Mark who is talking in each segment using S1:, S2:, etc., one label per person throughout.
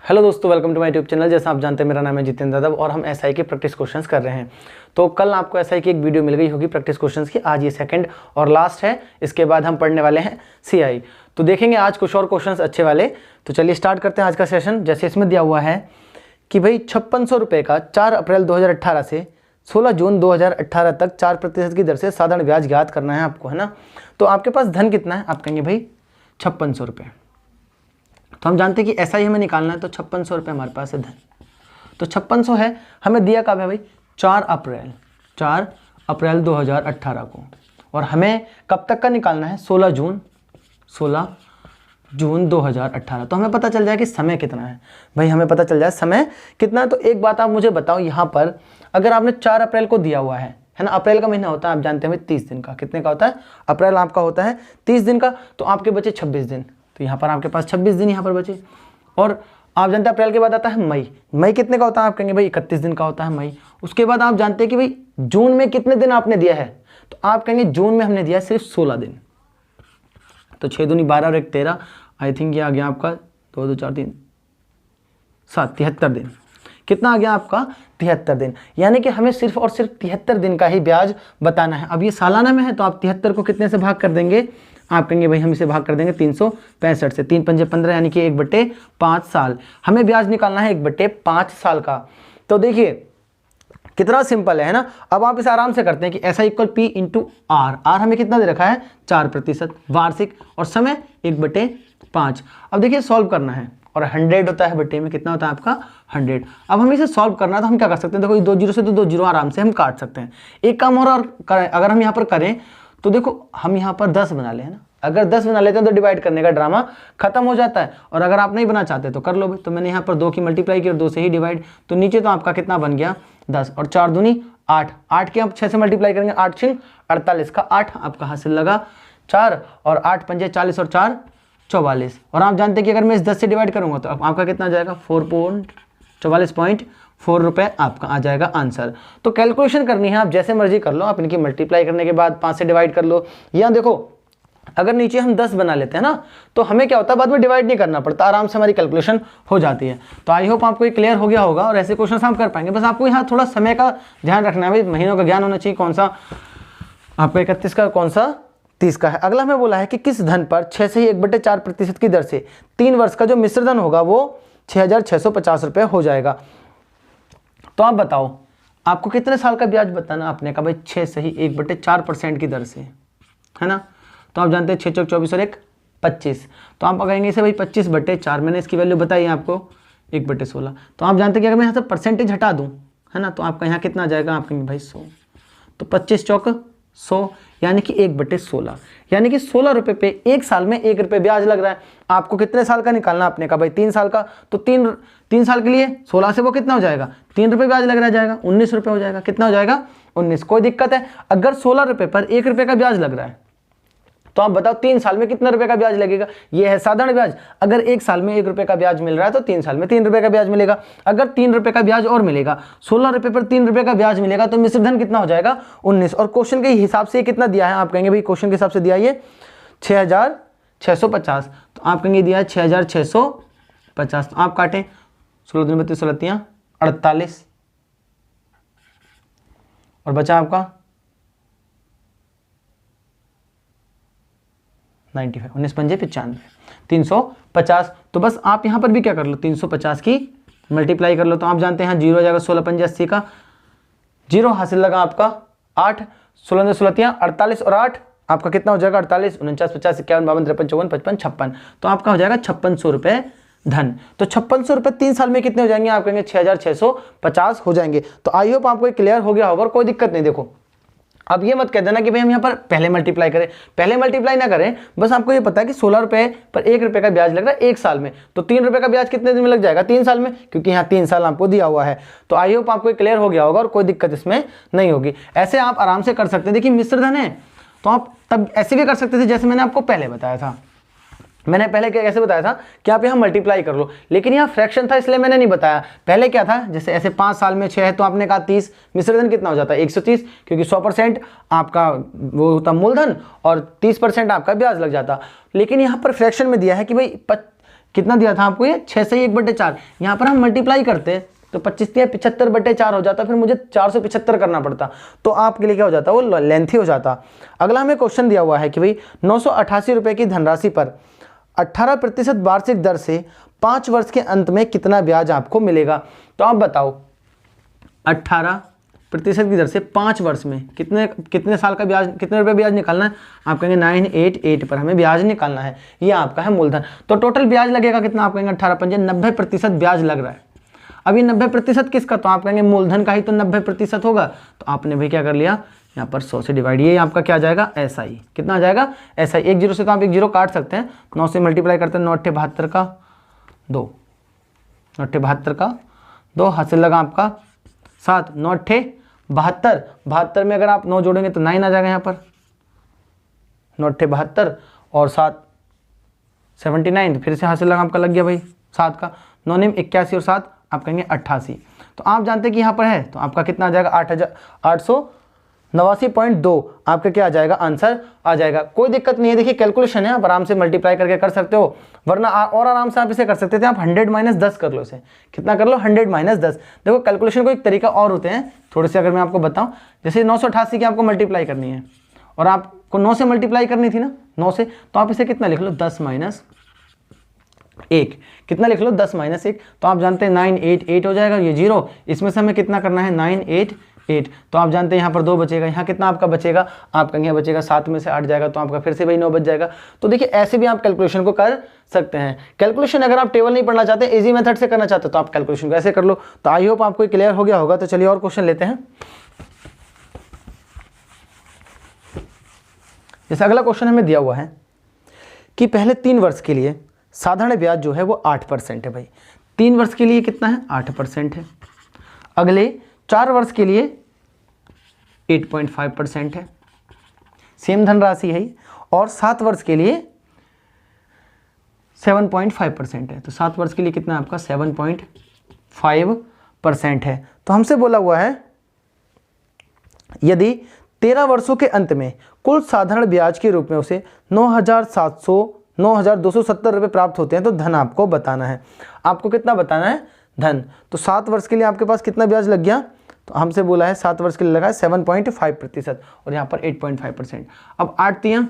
S1: Hello दोस्तों, welcome to my YouTube channel. जैसा आप जानते हैं मेरा नाम है जितेंद्र यादव और हम एसआई के प्रैक्टिस क्वेश्चंस कर रहे हैं। तो कल आपको एसआई की एक वीडियो मिल गई होगी प्रैक्टिस क्वेश्चंस की। आज ये सेकंड और लास्ट है, इसके बाद हम पढ़ने वाले हैं सीआई। तो देखेंगे आज कुछ और क्वेश्चंस अच्छे वाले। तो चलिए स्टार्ट करते हैं आज का सेशन। जैसे इसमें दिया हुआ है कि भाई 5600 रुपये का 4 अप्रैल 2018 से 16 जून 2018 तक 4% की दर से साधारण ब्याज ज्ञात करना है आपको, है ना। तो आपके पास धन कितना है? आप कहेंगे भाई 5600 रुपये। तो हम जानते हैं कि ऐसा ही हमें निकालना है, तो 5600 रुपये हमारे पास है धन। तो 5600 है, हमें दिया कब है भाई? 4 अप्रैल 2018 को। और हमें कब तक का निकालना है? 16 जून 2018। तो हमें पता चल जाए कि समय कितना है भाई, हमें पता चल जाए समय कितना है। तो एक बात आप मुझे बताओ, यहाँ पर अगर आपने 4 अप्रैल को दिया हुआ है ना, अप्रैल का महीना होता है आप जानते हैं भाई 30 दिन का। कितने का होता है? अप्रैल आपका होता है 30 दिन का। तो आपके बचे 26 दिन। तो यहाँ पर आपके पास 26 दिन यहाँ पर बचे। और आप जानते हैं अप्रैल के बाद आता है मई। मई कितने का होता है? आप कहेंगे भाई 31 दिन का होता है मई। उसके बाद आप जानते हैं कि भाई जून में कितने दिन आपने दिया है? तो आप कहेंगे जून में हमने दिया है सिर्फ 16 दिन। तो 6 दूनी 12 और 1 13, आई थिंक ये आ गया आपका 2 2 4 3 7 73 दिन। कितना आ गया आपका? 73 दिन। यानी कि हमें सिर्फ और सिर्फ 73 दिन का ही ब्याज बताना है। अब ये सालाना में है तो आप 73 को कितने से भाग कर देंगे? आप कहेंगे भाई हम इसे भाग कर देंगे 365 से। 3 पंजे 15 यानी कि 1/5 साल। हमें ब्याज निकालना है 1/5 साल का। तो देखिए कितना सिंपल है ना। अब आप इसे आराम से करते हैं कि ऐसा equal P into R. R हमें कितना दे रखा है? 4% वार्षिक, और समय 1/5। अब देखिए सॉल्व करना है, और 100 होता है बटे में, कितना होता है आपका? 100। अब हमें इसे सॉल्व करना है तो हम क्या कर सकते हैं? देखो 2 जीरो से तो 2 जीरो आराम से हम काट सकते हैं। एक काम और करें, अगर हम यहाँ पर करें तो देखो हम यहाँ पर 10 बना ले, है ना। अगर 10 बना लेते हैं तो डिवाइड करने का ड्रामा खत्म हो जाता है। और अगर आप नहीं बना चाहते तो कर लो भाई। तो मैंने यहाँ पर 2 की मल्टीप्लाई की और 2 से ही डिवाइड। तो नीचे तो आपका कितना बन गया? 10 और 4 दूनी 8। 8 के आप 6 से मल्टीप्लाई करेंगे, 8 6 48 का 8 आपका हासिल लगा 4, और 8 पंजे 40 और 4 44। और आप जानते हैं कि अगर मैं इस 10 से डिवाइड करूँगा तो आपका कितना आ जाएगा? 44.4 रुपये आपका आ जाएगा आंसर। तो कैलकुलेशन करनी है, आप जैसे मर्जी कर लो। आप इनकी मल्टीप्लाई करने के बाद 5 से डिवाइड कर लो। या देखो अगर नीचे हम 10 बना लेते हैं ना, तो हमें क्या होता है, बाद में डिवाइड नहीं करना पड़ता, आराम से हमारी कैलकुलेशन हो जाती है। तो आई होप आपको ये क्लियर हो गया होगा और ऐसे क्वेश्चन हम कर पाएंगे। बस आपको यहाँ थोड़ा समय का ध्यान रखना है भाई, महीनों का ज्ञान होना चाहिए। कौन सा आपका 31 का, कौन सा 30 का है। अगला हमें बोला है कि किस धन पर 6 से ही 1/4% की दर से 3 वर्ष का जो मिश्र धन होगा वो 6650 रुपये हो जाएगा। तो आप बताओ आपको कितने साल का ब्याज बताना? आपने कहा भाई 6 से ही 1/4% की दर से, है ना। तो आप जानते हैं 6 चौक 24 और 1 25। तो आप कहेंगे इसे भाई 25/4। मैंने इसकी वैल्यू बताई है आपको 1/16। तो आप जानते हैं कि अगर मैं यहाँ से परसेंटेज हटा दूँ, है ना, तो आपका यहाँ कितना आ जाएगा? आप कहेंगे भाई 100। तो 25 चौक 100 यानी कि 1/16, यानी कि 16 रुपये पे 1 साल में 1 रुपये ब्याज लग रहा है। आपको कितने साल का निकालना? आपने कहा भाई 3 साल का। तो 3 साल के लिए 16 से वो कितना हो जाएगा? 3 रुपये ब्याज लग रहा जाएगा, 19 रुपये हो जाएगा। कितना हो जाएगा? 19। कोई दिक्कत है? अगर 16 रुपये पर 1 रुपये का ब्याज लग रहा है तो आप बताओ 3 साल में कितना रुपए का ब्याज लगेगा? ये है साधारण ब्याज। अगर 1 साल में 1 रुपये का ब्याज मिल रहा है तो 3 साल में 3 रुपये का ब्याज मिलेगा। अगर 3 रुपये का ब्याज और मिलेगा, 16 रुपये पर 3 रुपये का ब्याज मिलेगा, तो मिश्र धन कितना हो जाएगा? 19। और क्वेश्चन के हिसाब से कितना दिया है? आप कहेंगे भाई क्वेश्चन के हिसाब से दिया ये 6650। तो आप कहेंगे दिया है 6650। तो आप काटें 16 दूनी 32 16 48 और बचा आपका 95। 19 पंजे 95, 350। तो बस आप यहाँ पर भी क्या कर लो, 350 की मल्टीप्लाई कर लो। तो आप जानते हैं यहाँ 0 हो जाएगा, 16 पंजे 80 का 0 हासिल लगा आपका 8। 16 16 48 और 8 आपका कितना हो जाएगा? 48 49 50 51 52 53 54 55 56। तो आपका हो जाएगा 5600 रुपये धन। तो 5600 रुपये 3 साल में कितने हो जाएंगे? आप कहेंगे 6650 हो जाएंगे। तो आई होप आपको क्लियर हो गया होगा और कोई दिक्कत नहीं। देखो अब ये मत कह देना कि भाई हम यहाँ पर पहले मल्टीप्लाई करें, पहले मल्टीप्लाई ना करें। बस आपको ये पता है कि 16 रुपये पर 1 रुपये का ब्याज लग रहा है 1 साल में। तो 3 रुपये का ब्याज कितने दिन में लग जाएगा? 3 साल में, क्योंकि यहाँ 3 साल आपको दिया हुआ है। तो आई होप आपको क्लियर हो गया होगा और कोई दिक्कत इसमें नहीं होगी। ऐसे आप आराम से कर सकते हैं। देखिए मिश्र धन है तो आप तब ऐसे भी कर सकते थे जैसे मैंने आपको पहले बताया था। मैंने पहले कैसे बताया था कि आप यहाँ मल्टीप्लाई कर लो, लेकिन यहाँ फ्रैक्शन था इसलिए मैंने नहीं बताया। पहले क्या था, जैसे ऐसे 5 साल में 6 है तो आपने कहा 30, मिश्रधन कितना हो जाता है 130, क्योंकि 100% आपका वो होता मूलधन और 30% आपका ब्याज लग जाता। लेकिन यहाँ पर फ्रैक्शन में दिया है कि भाई कितना दिया था आपको ये 6 से 1/4। यहाँ पर हम मल्टीप्लाई करते तो 25 या 75/4 हो जाता, फिर मुझे 475 करना पड़ता, तो आपके लिए क्या हो जाता, वो लेंथी हो जाता। अगला हमें क्वेश्चन दिया हुआ है कि भाई 988 रुपये की धनराशि पर 18% वार्षिक दर से 5 वर्ष के अंत में कितना ब्याज आपको मिलेगा। तो आप बताओ 18% की दर से 5 वर्ष में कितने साल का ब्याज, कितने रुपए ब्याज निकालना है। आप कहेंगे 988 पर हमें ब्याज निकालना है, ये आपका है मूलधन। तो टोटल ब्याज लगेगा कितना, आप कहेंगे 18 पंजे 90% ब्याज लग रहा है। अब ये 90% किसका, तो आप कहेंगे मूलधन का ही तो 90% होगा। तो आपने भी क्या कर लिया, यहाँ पर 100 से डिवाइड, ये आपका क्या आ जाएगा SI, कितना आ जाएगा SI। 1 0 से तो आप 1 0 काट सकते हैं, 9 से मल्टीप्लाई करते हैं, 9 8 72 का 2, 9 8 72 का 2, हासिल लगा आपका 7, 9 8 72, 72 में अगर आप 9 जोड़ेंगे तो 9 आ जाएगा यहाँ पर, 9 8 72 और 7 79, फिर से हासिल लगा आपका लग गया भाई 7 का, 9 9 81 और 7 आप कहेंगे 88। तो आप जानते हैं कि यहाँ पर है, तो आपका कितना आ जाएगा 8,889.2 आपका क्या आ जाएगा, आंसर आ जाएगा। कोई दिक्कत नहीं है, देखिए कैलकुलेशन है, आप आराम से मल्टीप्लाई करके कर सकते हो, वरना और आराम से आप इसे कर सकते थे, आप 100 - 10 कर लो, इसे कितना कर लो 100 - 10। देखो कैलकुलेशन को एक तरीका और होते हैं थोड़े से, अगर मैं आपको बताऊँ, जैसे 988 की आपको मल्टीप्लाई करनी है और आपको 9 से मल्टीप्लाई करनी थी ना, 9 से, तो आप इसे कितना लिख लो 10 - 1, कितना लिख लो 10 - 1, तो आप जानते हैं 988 हो जाएगा, ये 0, इसमें से हमें कितना करना है 988, तो आप जानते हैं यहाँ पर 2 बचेगा, यहाँ कितना आपका बचेगा, आपका यहाँ बचेगा 7 में से 8 जाएगा, तो आपका फिर से वही 9 बच जाएगा। तो देखिए ऐसे भी आप कैलकुलेशन को कर सकते हैं। कैलकुलेशन अगर आप टेबल नहीं पढ़ना चाहते, इजी मेथड से करना चाहते हो, तो आप कैलकुलेशन को ऐसे कर लो। तो आई होप आपको क्लियर हो गया होगा। तो चलिए और क्वेश्चन लेते हैं। जैसे अगला क्वेश्चन हमें दिया हुआ है कि पहले 3 वर्ष के लिए साधारण ब्याज जो है वो 8% है भाई, 3 वर्ष के लिए कितना है 8% है, अगले 4 वर्ष के लिए 8.5% है, सेम धनराशि है, और 7 वर्ष के लिए 7.5% है। तो 7 वर्ष के लिए कितना आपका 7.5% है। तो हमसे बोला हुआ है यदि 13 वर्षों के अंत में कुल साधारण ब्याज के रूप में उसे 9,270 रुपये प्राप्त होते हैं तो धन आपको बताना है। आपको कितना बताना है, धन। तो 7 वर्ष के लिए आपके पास कितना ब्याज लग गया, तो हमसे बोला है 7 वर्ष के लिए लगा है 7.5% और यहाँ पर 8.5%। अब 8 तियां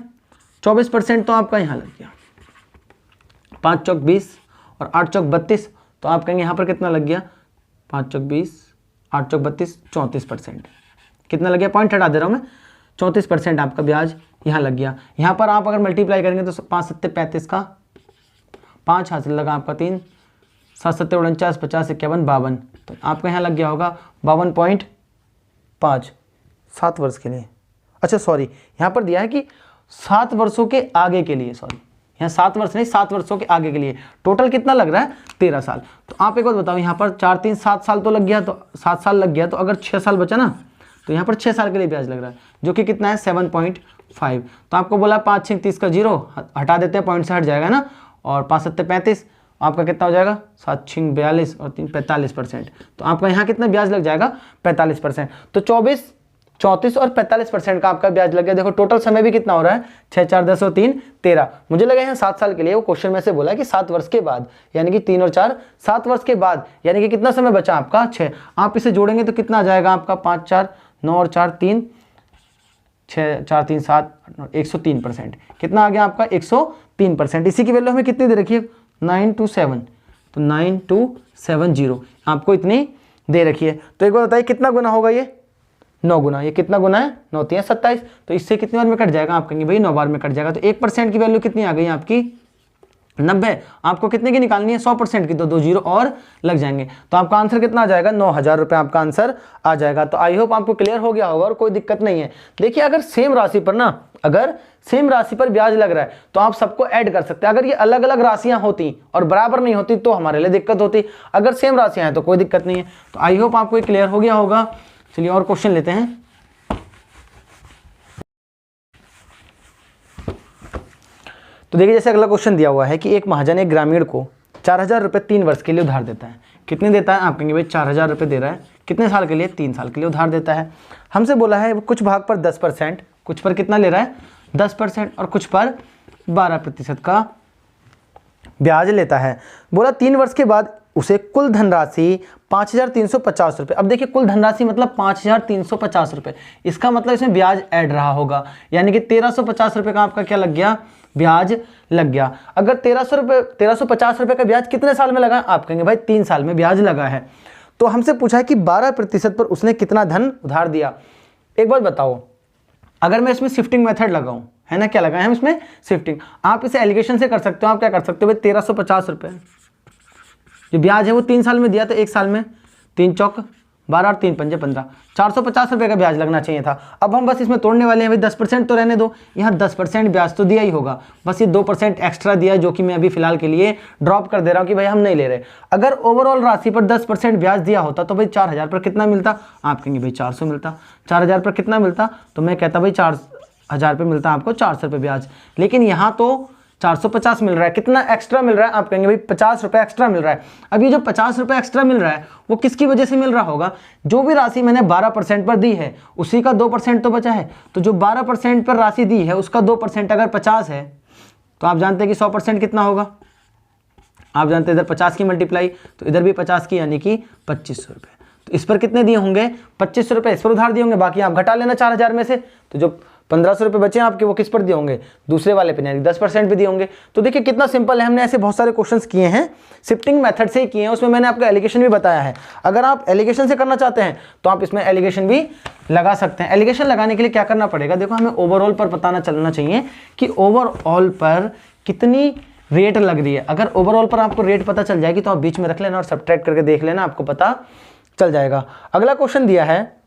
S1: 24% तो आपका यहाँ लग गया, 5 चौक 20 और 8 चौक 32, तो आप कहेंगे यहाँ पर कितना लग गया 5 चौक 20, 8 चौक 32, 34%। कितना लग गया, पॉइंट हटा दे रहा हूँ मैं, 34% आपका ब्याज यहाँ लग गया। यहाँ पर आप अगर मल्टीप्लाई करेंगे तो 5 7 35 का 5 हासिल लगा आपका 3, 7 7 49, 50 51 52, तो आपका यहाँ लग गया होगा 52.5 7 वर्ष के लिए। अच्छा सॉरी, यहाँ पर दिया है कि 7 वर्षों के आगे के लिए, सॉरी यहाँ 7 वर्ष नहीं 7 वर्षों के आगे के लिए टोटल कितना लग रहा है 13 साल। तो आप एक बात बताओ, यहाँ पर 4 3 7 साल तो लग गया, तो 7 साल लग गया, तो अगर 6 साल बचा ना तो यहाँ पर 6 साल के लिए ब्याज लग रहा है, जो कि कितना है 7.5। तो आपको बोला 5 6 30 का 0 हटा देते हैं, पॉइंट से हट जाएगा ना, और 5 7 35 आपका कितना हो जाएगा 7 6 42 और 3 45%। तो आपका यहाँ कितना ब्याज लग जाएगा 45%। तो 24 34 और 45% का आपका ब्याज लग गया। देखो टोटल समय भी कितना हो रहा है 6 4 10 और 3 13। मुझे लगा यहाँ 7 साल के लिए, वो क्वेश्चन में से बोला कि 7 वर्ष के बाद, यानी कि 3 और 4 7 वर्ष के बाद, यानी कि कितना समय बचा आपका 6। आप इसे जोड़ेंगे तो कितना आ जाएगा आपका 5 4 9 और 4 3 6 4 3 7 103%। कितना आ गया आपका 103%। इसी की वैल्यू हमें कितनी दे रखी है 927, तो 9270 आपको इतनी दे रखी है। तो एक बार बताइए कितना गुना होगा ये 9 गुना, ये कितना गुना है 9 3 27, तो इससे कितनी बार में कट जाएगा, आप कहेंगे भाई 9 बार में कट जाएगा। तो 1% की वैल्यू कितनी आ गई आपकी 90। आपको कितने की निकालनी है 100% की, तो 2 0 और लग जाएंगे। तो आपका आंसर कितना आ जाएगा 9,000 रुपये आपका आंसर आ जाएगा। तो आई होप आपको क्लियर हो गया होगा और कोई दिक्कत नहीं है। देखिए अगर सेम राशि पर ना, अगर सेम राशि पर ब्याज लग रहा है तो आप सबको ऐड कर सकते हैं। अगर ये अलग अलग राशियां होती और बराबर नहीं होती तो हमारे लिए दिक्कत होती, अगर सेम राशियां हैं तो कोई दिक्कत नहीं है। तो आई होप आपको क्लियर हो गया होगा। चलिए और क्वेश्चन लेते हैं। तो देखिए जैसे अगला क्वेश्चन दिया हुआ है कि एक महाजन एक ग्रामीण को 4,000 रुपये 3 वर्ष के लिए उधार देता है। कितने देता है, आप कहेंगे भाई 4,000 रुपये दे रहा है, कितने साल के लिए 3 साल के लिए उधार देता है। हमसे बोला है वो कुछ भाग पर 10%, कुछ पर कितना ले रहा है 10% और कुछ पर 12% का ब्याज लेता है। बोला 3 वर्ष के बाद उसे कुल धनराशि 5,350 रुपये। अब देखिए कुल धनराशि मतलब 5,350 रुपये, इसका मतलब इसमें ब्याज ऐड रहा होगा, यानी कि 1,350 रुपये का आपका क्या लग गया, ब्याज लग गया। अगर 1,350 रुपये का ब्याज कितने साल में लगा, आप कहेंगे भाई 3 साल में ब्याज लगा है। तो हमसे पूछा है कि 12% पर उसने कितना धन उधार दिया। एक बात बताओ, अगर मैं इसमें शिफ्टिंग मेथड लगाऊं, है ना, क्या लगाए हम इसमें, शिफ्टिंग। आप इसे एलिगेशन से कर सकते हो। आप क्या कर सकते हो भाई, 1,350 रुपये जो ब्याज है वो 3 साल में दिया, तो 1 साल में 3 चौक 12 और 3 पंजे 15, 450 रुपये का ब्याज लगना चाहिए था। अब हम बस इसमें तोड़ने वाले हैं भाई, 10% तो रहने दो, यहाँ 10% ब्याज तो दिया ही होगा, बस ये 2% एक्स्ट्रा दिया है, जो कि मैं अभी फिलहाल के लिए ड्रॉप कर दे रहा हूँ कि भाई हम नहीं ले रहे। अगर ओवरऑल राशि पर 10% ब्याज दिया होता तो भाई 4,000 पर कितना मिलता, आप कहेंगे भाई 400 मिलता। 4,000 पर कितना मिलता, तो मैं कहता भाई 4,000 पे मिलता आपको 400 रुपये ब्याज, लेकिन यहाँ तो 450 मिल रहा है। कितना एक्स्ट्रा मिल रहा है, आप कहेंगे भाई 50 रुपये एक्स्ट्रा मिल रहा है। अब ये जो 50 रुपये एक्स्ट्रा मिल रहा है वो किसकी वजह से मिल रहा होगा, जो भी राशि मैंने 12% पर दी है उसी का 2% तो बचा है, तो जो 12% पर राशि दी है उसका 2% अगर 50 है तो आप जानते हैं कि 100% कितना होगा, आप जानते हैं इधर 50 की मल्टीप्लाई तो इधर भी 50 की, यानी कि 2,500 रुपये। तो इस पर कितने दिए होंगे, 2,500 रुपये इस पर उधार दिए होंगे, बाकी आप घटा लेना 4,000 में से, तो जो 1,500 रुपये बचे आपके वो किस पर दिए होंगे, दूसरे वाले पे, यानी 10% पे दिए होंगे। तो देखिए कितना सिंपल है, हमने ऐसे बहुत सारे क्वेश्चंस किए हैं, शिफ्टिंग मेथड से ही किए हैं, उसमें मैंने आपको एलिगेशन भी बताया है। अगर आप एलिगेशन से करना चाहते हैं तो आप इसमें एलिगेशन भी लगा सकते हैं। एलिगेशन लगाने के लिए क्या करना पड़ेगा, देखो हमें ओवरऑल पर पता चलना चाहिए कि ओवरऑल पर कितनी रेट लग रही है। अगर ओवरऑल पर आपको रेट पता चल जाएगी तो आप बीच में रख लेना और सब्ट्रैक्ट करके देख लेना, आपको पता चल जाएगा। अगला क्वेश्चन दिया है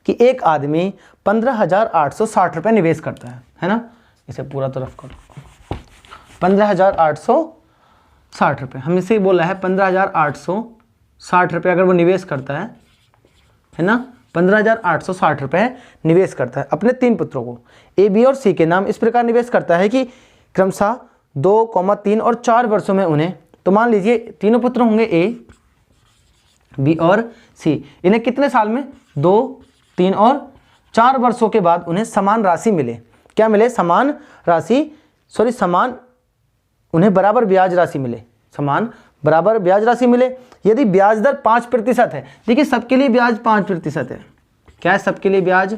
S1: कि एक आदमी 15,860 रुपये निवेश करता है ना, इसे पूरा तो रफ करो, 15,860 रुपये, हम इसे बोला है 15,860 रुपये अगर वो निवेश करता है ना, 15,860 रुपये निवेश करता है अपने 3 पुत्रों को ए, बी और सी के नाम। इस प्रकार निवेश करता है कि क्रमशः 2, 3 और 4 वर्षों में उन्हें, तो मान लीजिए तीनों पुत्र होंगे ए, बी और सी, इन्हें कितने साल में, 2, 3 और 4 वर्षों के बाद उन्हें समान राशि मिले। क्या मिले, समान राशि, समान, उन्हें बराबर ब्याज राशि मिले, समान बराबर ब्याज राशि मिले। यदि ब्याज दर 5% है, देखिए सबके लिए ब्याज 5% है, क्या है, सबके लिए ब्याज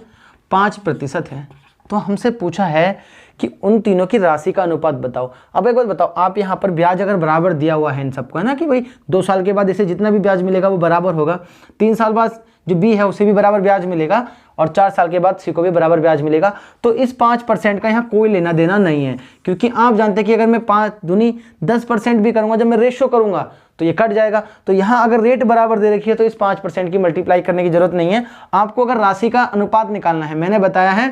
S1: 5% है। तो हमसे पूछा है कि उन तीनों की राशि का अनुपात बताओ। अब एक बात बताओ, आप यहाँ पर ब्याज अगर बराबर दिया हुआ है इन सबको, है ना, कि भाई 2 साल के बाद इसे जितना भी ब्याज मिलेगा वो बराबर होगा, 3 साल बाद जो बी है उसे भी बराबर ब्याज मिलेगा और 4 साल के बाद सी को भी बराबर ब्याज मिलेगा, तो इस 5% का यहाँ कोई लेना देना नहीं है, क्योंकि आप जानते हैं कि अगर मैं 5 दूनी 10% भी करूँगा, जब मैं रेशियो करूँगा तो ये कट जाएगा। तो यहाँ अगर रेट बराबर दे रखी है तो इस 5% की मल्टीप्लाई करने की जरूरत नहीं है। आपको अगर राशि का अनुपात निकालना है, मैंने बताया है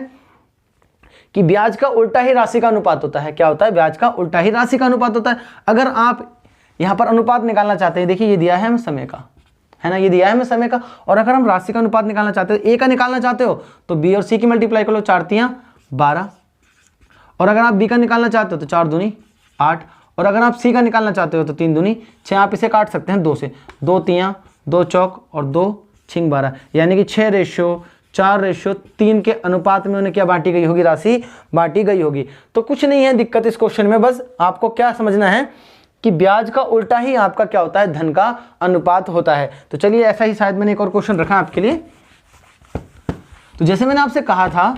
S1: कि ब्याज का उल्टा ही राशि का अनुपात होता है। क्या होता है, ब्याज का उल्टा ही राशि का अनुपात होता है। अगर आप यहाँ पर अनुपात निकालना चाहते हैं, देखिए ये दिया है हमें समय का, है ना, ये दिया है हमें समय का, और अगर हम राशि का अनुपात निकालना चाहते हो, ए का निकालना चाहते हो तो बी और सी की मल्टीप्लाई कर लो, 4 तियां 12, और अगर आप बी का निकालना चाहते हो तो 4 दूनी 8, और अगर आप सी का निकालना चाहते हो तो 3 दूनी 6। आप इसे काट सकते हैं 2 से, 2 तियां 2 चौक और 2 छिंग 12, यानी कि 6:4:3 के अनुपात में उन्हें क्या बांटी गई होगी, राशि बांटी गई होगी। तो कुछ नहीं है दिक्कत इस क्वेश्चन में, बस आपको क्या समझना है कि ब्याज का उल्टा ही आपका क्या होता है, धन का अनुपात होता है। तो चलिए ऐसा ही शायद मैंने एक और क्वेश्चन रखा आपके लिए। तो जैसे मैंने आपसे कहा था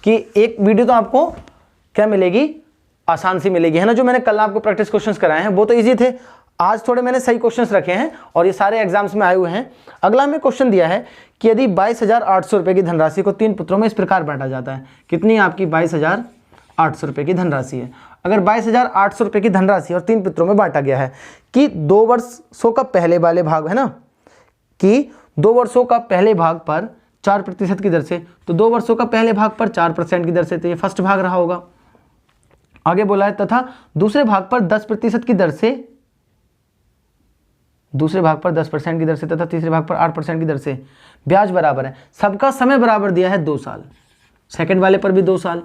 S1: कि एक वीडियो तो आपको क्या मिलेगी, आसान सी मिलेगी, है ना। जो मैंने कल आपको प्रैक्टिस क्वेश्चंस कराए हैं वो तो इजी थे, आज थोड़े मैंने सही क्वेश्चंस रखे हैं और ये सारे एग्जाम्स में आए हुए हैं। अगला हमें क्वेश्चन दिया है कि यदि 22,800 रुपये की धनराशि को 3 पुत्रों में इस प्रकार बांटा जाता है, कितनी आपकी 22,800 रुपये की धनराशि है। अगर 22,800 रुपये की धनराशि और 3 पुत्रों में बांटा गया है कि 2 वर्षों का पहले वाले भाग, है ना, कि 2 वर्षों का पहले भाग पर 4% की दर से, तो 2 वर्षों का पहले भाग पर 4% की दर से, तो ये फर्स्ट भाग रहा होगा। आगे बोला है तथा दूसरे भाग पर 10% की दर से, दूसरे भाग पर 10% की दर से तथा तीसरे भाग पर 8% की दर से ब्याज बराबर है। सबका समय बराबर दिया है 2 साल, सेकंड वाले पर भी 2 साल,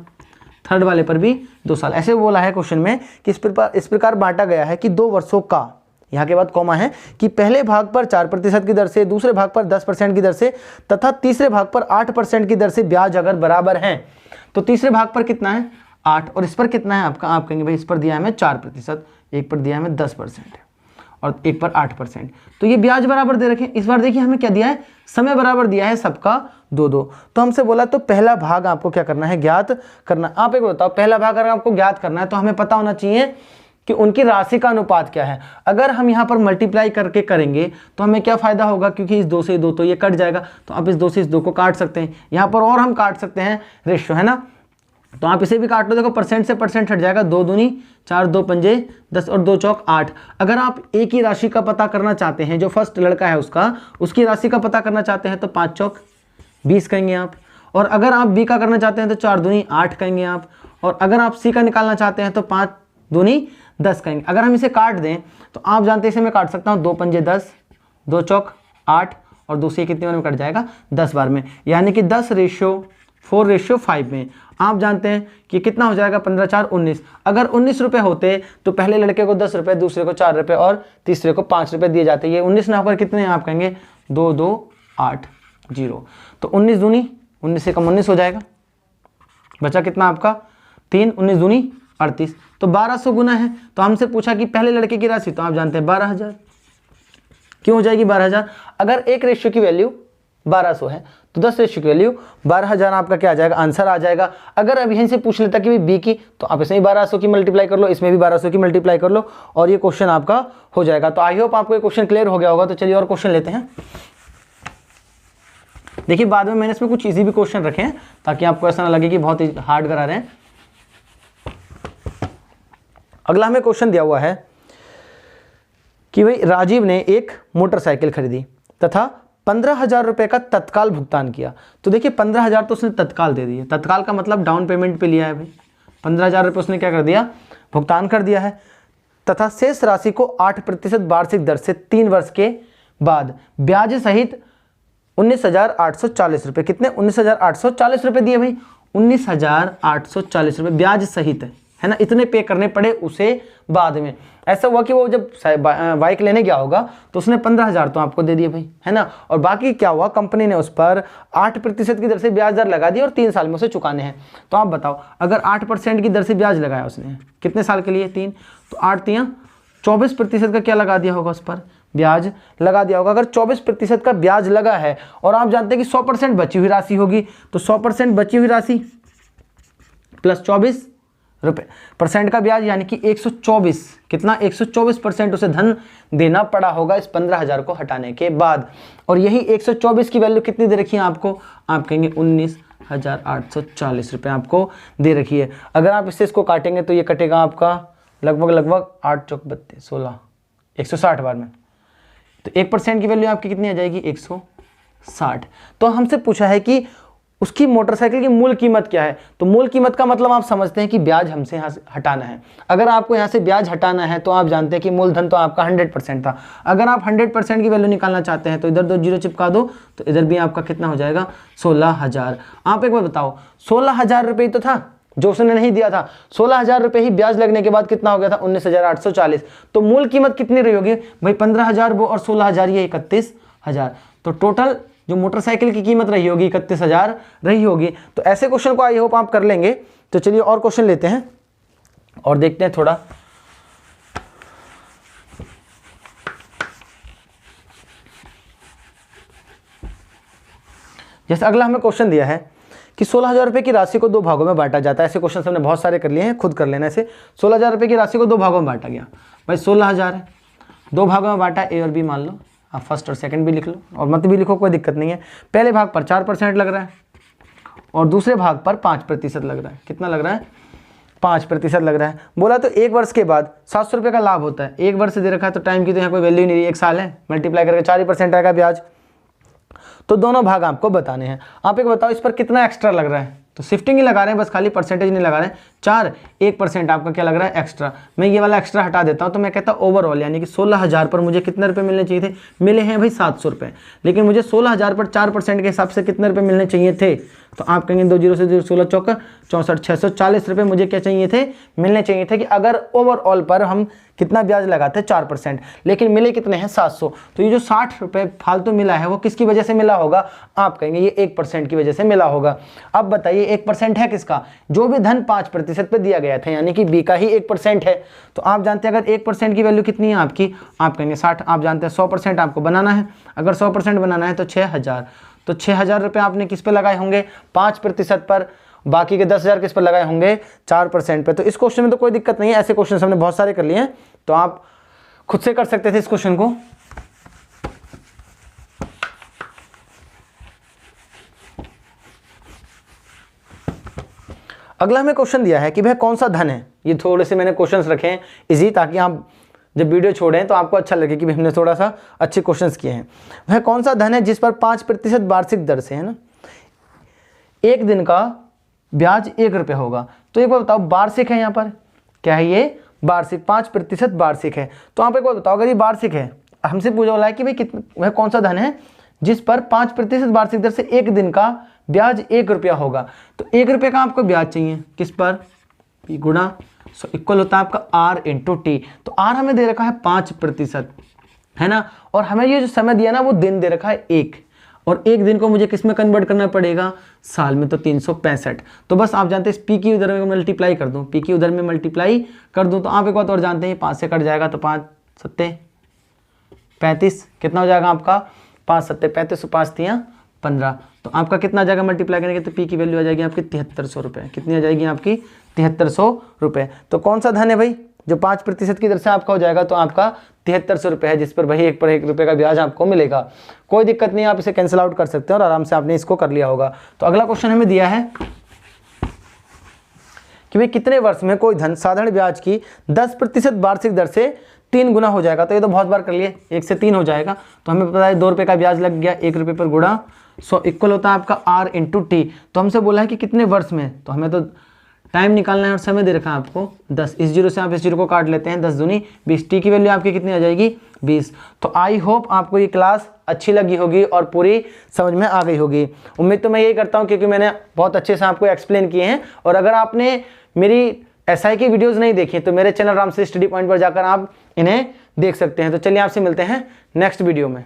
S1: थर्ड वाले पर भी 2 साल। ऐसे बोला है क्वेश्चन में कि इस प्रकार बांटा गया है कि 2 वर्षों का, यहाँ के बाद कॉमा है कि पहले भाग पर 4% की दर से, दूसरे भाग पर 10% की दर से तथा तीसरे भाग पर 8% की दर से ब्याज अगर बराबर हैं। तो तीसरे भाग पर कितना है 8 और इस पर कितना है आपका, आप कहेंगे भाई इस पर दिया है हमें 4%, एक पर दिया है हमें 10% और एक पर 8%, तो ये ब्याज बराबर दे रखे। इस बार देखिए हमें क्या दिया है, समय बराबर दिया है सबका 2-2। तो हमसे बोला तो पहला भाग आपको क्या करना है, ज्ञात करना। आप एक बताओ, पहला भाग अगर आपको ज्ञात करना है तो हमें पता होना चाहिए कि उनकी राशि का अनुपात क्या है। अगर हम यहाँ पर मल्टीप्लाई करके करेंगे तो हमें क्या फायदा होगा, क्योंकि इस 2 से 2 तो ये कट जाएगा, तो आप इस 2 से इस 2 को काट सकते हैं। यहाँ पर और हम काट सकते हैं रेशियो, है ना, तो आप इसे भी काट लो, देखो परसेंट से परसेंट हट जाएगा, 2 दूनी 4, 2 पंजे 10 और 2 चौक 8। अगर आप ए की राशि का पता करना चाहते हैं, जो फर्स्ट लड़का है उसकी राशि का पता करना चाहते हैं तो 5 चौक 20 कहेंगे आप। और अगर आप बी का करना चाहते हैं तो 4 दूनी 8 कहेंगे आप। और अगर आप सी का निकालना चाहते हैं तो 5 दूनी 10 कहेंगे। अगर हम इसे काट दें तो आप जानते हैं इसे मैं काट सकता हूँ, 2 पंजे 10, 2 चौक 8 और 2 से कितने बार में कट जाएगा, 10 बार में, यानी कि 10:4:5 में। आप जानते हैं कि कितना हो जाएगा, 15 4 19। अगर 19 रुपये होते तो पहले लड़के को 10 रुपये, दूसरे को 4 रुपये और तीसरे को 5 रुपये दिए जाते। ये 19 ना होकर कितने हैं, आप कहेंगे 2 2 8 0। तो 19 दूनी 19 से कम 19 हो जाएगा, बचा कितना आपका 3, 19 दूनी 38। तो 1200 गुना है। तो हमसे पूछा कि पहले लड़के की राशि, तो आप जानते हैं 12,000। क्यों हो जाएगी 12,000, अगर एक रेशियो की वैल्यू 1200 है तो 10 रेशियो की वैल्यू 12,000 आपका क्या आ जाएगा, आंसर आ जाएगा। अगर अब यहीं से पूछ लेता कि बी की, तो आप इसमें भी 1200 की मल्टीप्लाई कर लो, इसमें भी 1200 की मल्टीप्लाई कर लो और ये क्वेश्चन आपका हो जाएगा। तो आई होप आपको ये क्वेश्चन क्लियर हो गया होगा। तो चलिए और क्वेश्चन लेते हैं। देखिए बाद में मैंने इसमें कुछ इजी भी क्वेश्चन रखे हैं ताकि आपको ऐसा ना लगे कि बहुत हार्ड करा रहे हैं। अगला हमें क्वेश्चन दिया हुआ है कि भाई राजीव ने एक मोटरसाइकिल खरीदी तथा 15,000 रुपये का तत्काल भुगतान किया। तो देखिए 15,000 तो उसने तत्काल दे दिए, तत्काल का मतलब डाउन पेमेंट पे लिया है भाई। 15,000 रुपये उसने क्या कर दिया, भुगतान कर दिया है, तथा शेष राशि को 8% वार्षिक दर से 3 वर्ष के बाद ब्याज सहित 19,840 रुपये, कितने 19,840 रुपये दिए भाई, 19,840 रुपये ब्याज सहित है ना, इतने पे करने पड़े उसे बाद में। ऐसा हुआ कि वो जब बाइक लेने गया होगा तो उसने 15,000 तो आपको दे दिए भाई, है ना, और बाकी क्या हुआ, कंपनी ने उस पर 8% की दर से ब्याज दर लगा दी और 3 साल में उसे चुकाने हैं। तो आप बताओ, अगर 8% की दर से ब्याज लगाया उसने, कितने साल के लिए, 3, तो 8 3 24% का क्या लगा दिया होगा, उस पर ब्याज लगा दिया होगा। अगर 24% का ब्याज लगा है और आप जानते हैं कि 100% बची हुई राशि होगी, तो 100% बची हुई राशि प्लस 24 रुपये परसेंट का ब्याज, यानी कि 124, कितना 124% उसे धन देना पड़ा होगा इस 15,000 को हटाने के बाद। और यही 124 की वैल्यू कितनी दे रखी है आपको, आप कहेंगे 19,840 रुपये आपको दे रखी है। अगर आप इससे इसको काटेंगे तो ये कटेगा आपका लगभग 8 चौक 32 16 160 बार में। तो 1% की वैल्यू आपकी कितनी आ जाएगी, 160। तो हमसे पूछा है कि उसकी मोटरसाइकिल की मूल कीमत क्या है। तो मूल कीमत का मतलब आप समझते हैं कि ब्याज हमसे यहाँ से हटाना है। अगर आपको यहाँ से ब्याज हटाना है तो आप जानते हैं कि मूलधन तो आपका 100% था। अगर आप 100% की वैल्यू निकालना चाहते हैं तो इधर 2 जीरो चिपका दो, तो इधर भी आपका कितना हो जाएगा, 16,000। आप एक बार बताओ, 16,000 रुपये तो था जो उसने नहीं दिया था, 16,000 रुपये ही ब्याज लगने के बाद कितना हो गया था, 19,840। तो मूल कीमत कितनी रही होगी भाई, 15,000 वो और 16,000 ये 31,000। तो टोटल जो मोटरसाइकिल की कीमत रही होगी 31,000 रही होगी। तो ऐसे क्वेश्चन को आई होप आप कर लेंगे। तो चलिए और क्वेश्चन लेते हैं और देखते हैं थोड़ा। जैसे अगला हमें क्वेश्चन दिया है कि 16,000 रुपये की राशि को 2 भागों में बांटा जाता है। ऐसे क्वेश्चन हमने बहुत सारे कर लिए हैं, खुद कर लेना। ऐसे 16,000 रुपये की राशि को 2 भागों में बांटा गया भाई, 16,000 है, 2 भागों में बांटा, ए और बी मान लो, आप फर्स्ट और सेकंड भी लिख लो और मत भी लिखो, कोई दिक्कत नहीं है। पहले भाग पर 4% लग रहा है और दूसरे भाग पर 5% लग रहा है। कितना लग रहा है, 5% लग रहा है। बोला तो 1 वर्ष के बाद 700 रुपये का लाभ होता है। 1 वर्ष दे रखा है तो टाइम की तो यहाँ कोई वैल्यू नहीं रही, 1 साल है, मल्टीप्लाई करके 4% आएगा ब्याज। तो दोनों भाग आपको बताने हैं। आप एक बताओ इस पर कितना एक्स्ट्रा लग रहा है। तो शिफ्टिंग ही लगा रहे हैं बस, खाली परसेंटेज नहीं लगा रहे हैं। 1% आपका क्या लग रहा है, एक्स्ट्रा। मैं ये वाला एक्स्ट्रा हटा देता हूँ तो मैं कहता हूँ ओवरऑल, यानी कि 16,000 पर मुझे कितने रुपए मिलने चाहिए थे, मिले हैं भाई 700 रुपये। लेकिन मुझे 16,000 पर 4% के हिसाब से कितने रुपये मिलने चाहिए थे, तो आप कहेंगे 2 जीरो से 0 16 चौका 64 640 रुपये मुझे क्या चाहिए थे, मिलने चाहिए थे कि अगर ओवरऑल पर हम कितना ब्याज लगाते हैं 4%, लेकिन मिले कितने हैं 700। तो ये जो 60 रुपये फालतू मिला है वो किसकी वजह से मिला होगा, आप कहेंगे ये 1% की वजह से मिला होगा। अब बताइए 1% है किसका, जो भी धन 5% पे दिया गया था, यानी कि बी का ही 1% है। तो आप जानते हैं अगर 1% की वैल्यू कितनी है आपकी, आप कहेंगे 60। आप जानते हैं 100% आपको बनाना है, अगर 100% बनाना है तो 6000। तो 6000 रुपये आपने किस पे लगाए होंगे, 5% पर, बाकी के 10,000 किस पर लगाए होंगे, 4% पे। तो इस क्वेश्चन में तो कोई दिक्कत नहीं है, ऐसे क्वेश्चन हमने बहुत सारे कर लिए हैं, तो आप खुद से कर सकते थे इस क्वेश्चन को। अगला हमें क्वेश्चन दिया है कि भाई कौन सा धन है, ये थोड़े से मैंने क्वेश्चंस रखे हैं इजी, ताकि आप जब वीडियो छोड़ें तो आपको अच्छा लगे कि भाई हमने थोड़ा सा अच्छे क्वेश्चंस किए हैं। वह कौन सा धन है जिस पर 5% वार्षिक दर से, है ना, एक दिन का ब्याज 1 रुपये होगा। तो एक बार बताओ, वार्षिक है यहाँ पर, क्या है ये, वार्षिक, 5% वार्षिक है। तो आप एक बार बताओ, अगर ये वार्षिक है, हमसे पूछा बोला है कि भाई कितना, वह कौन सा धन है जिस पर 5% वार्षिक दर से एक दिन का ब्याज 1 रुपया होगा। तो 1 रुपये का आपको ब्याज चाहिए, किस पर, P गुणा, सो इक्वल होता है आपका R इंटू टी। तो R हमें दे रखा है 5%, है ना, और हमें ये जो समय दिया ना वो दिन दे रखा है 1, और 1 दिन को मुझे किस में कन्वर्ट करना पड़ेगा, साल में, तो 365। तो बस आप जानते हैं P की उधर में मल्टीप्लाई कर दूं, P की उधर में मल्टीप्लाई कर दूं, तो आप एक बात और जानते हैं 5 से कट जाएगा, तो 5 सत्ते 35, कितना हो जाएगा आपका, 5 सत्ते 35, 5 तियाँ 15। तो आपका कितना आ जाएगा मल्टीप्लाई करेंगे, तो P की वैल्यू आ जाएगी आपकी 7300 रुपये। कितनी आ जाएगी आपकी, 7300 रुपये। तो कौन सा धन है भाई जो 5% की दर से आपका हो जाएगा, तो आपका 7300 रुपये है, जिस पर भाई 1 पर 1 रुपये का ब्याज आपको मिलेगा। कोई दिक्कत नहीं, आप इसे कैंसिल आउट कर सकते हैं और आराम से आपने इसको कर लिया होगा। तो अगला क्वेश्चन हमें दिया है कि भाई कितने वर्ष में कोई धन साधारण ब्याज की 10% वार्षिक दर से 3 गुना हो जाएगा। तो ये तो बहुत बार कर लिए, 1 से 3 हो जाएगा। तो हमें पता है 2 रुपये का ब्याज लग गया, 1 रुपये पर गुणा, सो इक्वल होता है आपका R इंटू टी। तो हमसे बोला है कि कितने वर्ष में, तो हमें तो टाइम निकालना है और समय दे रखा है आपको 10। इस जीरो से आप इस जीरो को काट लेते हैं, 10 दूनी 20, टी की वैल्यू आपकी कितनी आ जाएगी, 20। तो आई होप आपको ये क्लास अच्छी लगी होगी और पूरी समझ में आ गई होगी। उम्मीद तो मैं यही करता हूँ, क्योंकि मैंने बहुत अच्छे से आपको एक्सप्लेन किए हैं। और अगर आपने मेरी एसआई की वीडियोज़ नहीं देखी तो मेरे चैनल रामसी स्टडी पॉइंट पर जाकर आप इन्हें देख सकते हैं। तो चलिए आपसे मिलते हैं नेक्स्ट वीडियो में।